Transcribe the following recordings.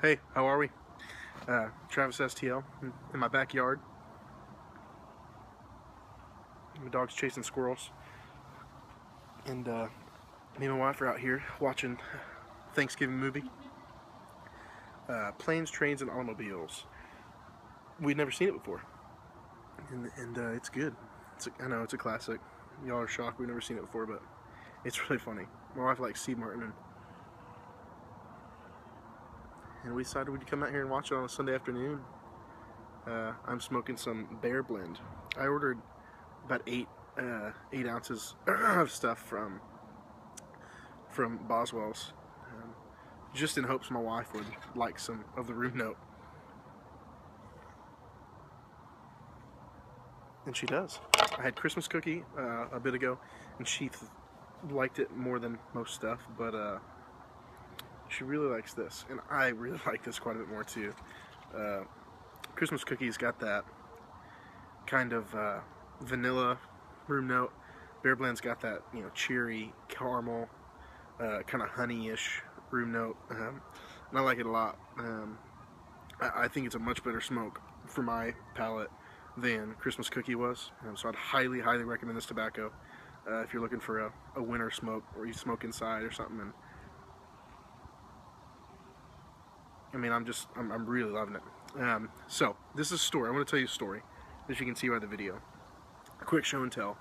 Hey, how are we? Travis STL in my backyard. My dog's chasing squirrels. And me and my wife are out here watching Thanksgiving movie. Planes, Trains, and Automobiles. We'd never seen it before. And it's good. I know it's a classic. Y'all are shocked we've never seen it before, but it's really funny. My wife likes Steve Martin, and we decided we'd come out here and watch it on a Sunday afternoon. I'm smoking some Bear Blend. I ordered about eight ounces of stuff from Boswell's, just in hopes my wife would like some of the room note. And she does. I had Christmas cookie a bit ago, and she liked it more than most stuff, but she really likes this, and I really like this quite a bit more too. Christmas cookie's got that kind of vanilla room note. Bear Blend's got that, you know, cherry, caramel, kind of honey-ish room note, and I like it a lot. I think it's a much better smoke for my palate than Christmas cookie was, so I'd highly recommend this tobacco if you're looking for a winter smoke, or you smoke inside or something. And I mean, I'm really loving it. So this is a story. I want to tell you a story, as you can see by the video. A quick show and tell.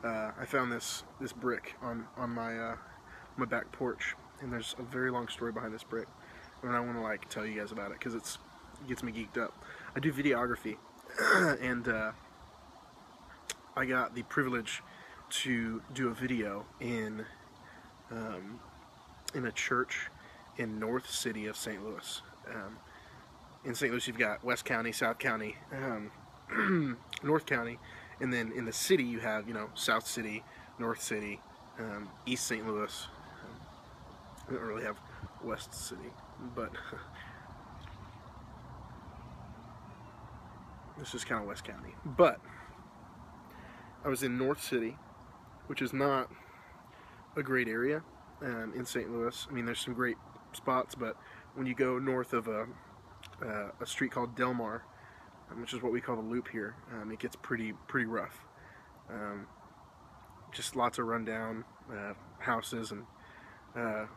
I found this brick on my my back porch, and there's a very long story behind this brick, and I want to tell you guys about it because it gets me geeked up. I do videography, and I got the privilege to do a video in a church in North City of St. Louis. In St. Louis, you've got West County, South County, North County, and then in the city you have, you know, South City, North City, East St. Louis. We don't really have West City, but this is kind of West County. But I was in North City, which is not a great area in St. Louis. I mean, there's some great spots, but when you go north of a street called Delmar, which is what we call the Loop here, it gets pretty rough. Just lots of rundown houses and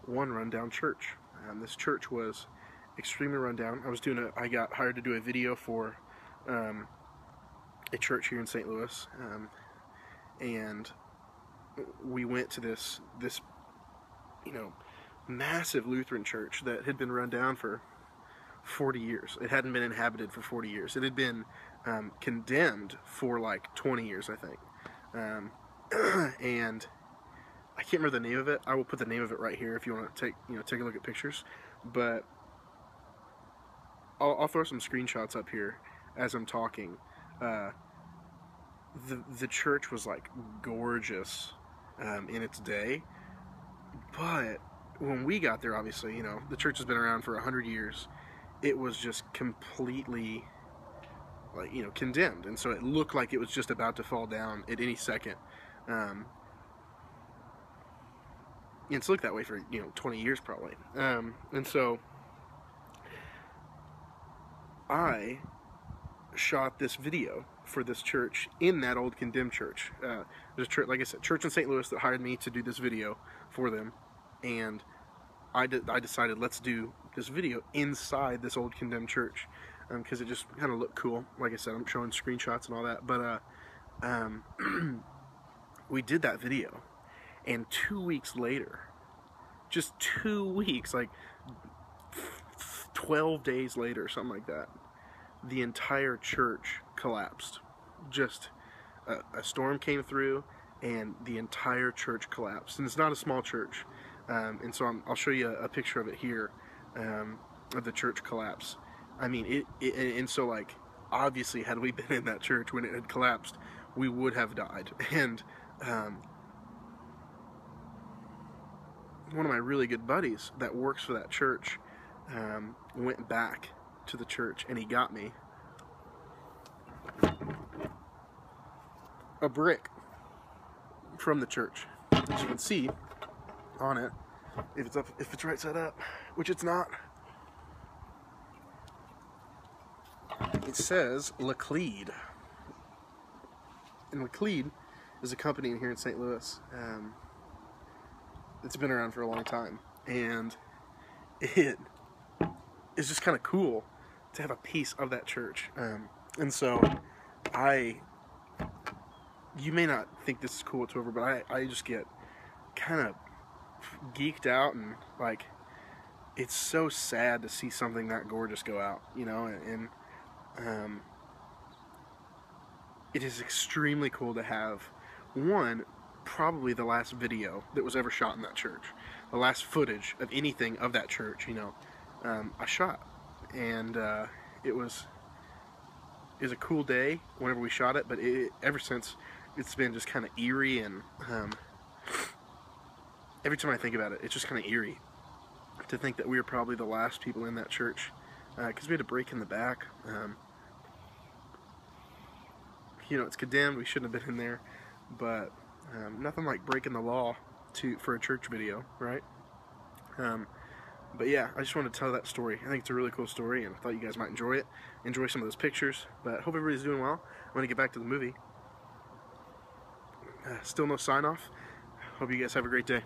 one rundown church. This church was extremely rundown. I got hired to do a video for a church here in St. Louis, and we went to this you know, massive Lutheran church that had been run down for 40 years. It hadn't been inhabited for 40 years. It had been condemned for like 20 years, I think. And I can't remember the name of it. I will put the name of it right here if you want to take a look at pictures. But I'll throw some screenshots up here as I'm talking. The church was like gorgeous in its day, but when we got there, obviously, you know, the church has been around for 100 years. It was just completely, like, you know, condemned, and so it looked like it was just about to fall down at any second. And it's looked that way for, you know, 20 years probably. And so I shot this video for this church in that old condemned church. There's a church, like I said, church in St. Louis that hired me to do this video for them, and I decided, let's do this video inside this old condemned church, because it just kind of looked cool. Like I said, I'm showing screenshots and all that, but we did that video, and 2 weeks later, just 2 weeks, like 12 days later, something like that, the entire church collapsed. Just a storm came through, and the entire church collapsed. And it's not a small church, and so I'll show you a picture of it here, of the church collapse. I mean, and so, like, obviously, had we been in that church when it had collapsed, we would have died. And one of my really good buddies that works for that church went back to the church, and he got me a brick from the church. As you can see on it, if it's right side up, which it's not, it says Laclede. And Laclede is a company in here in St. Louis. It's been around for a long time. And it is just kind of cool to have a piece of that church. And so you may not think this is cool whatsoever, but I just get kind of geeked out, and like, it's so sad to see something that gorgeous go out, you know, and it is extremely cool to have probably the last video that was ever shot in that church, the last footage of anything of that church, you know, I shot, and it was a cool day whenever we shot it, but ever since, it's been just kind of eerie, and every time I think about it, it's just kind of eerie to think that we were probably the last people in that church, because we had a break in the back. You know, it's condemned, we shouldn't have been in there, but nothing like breaking the law for a church video, right? But yeah, I just wanted to tell that story. I think it's a really cool story, and I thought you guys might enjoy it, enjoy some of those pictures, but hope everybody's doing well. I'm going to get back to the movie. Still no sign off. Hope you guys have a great day.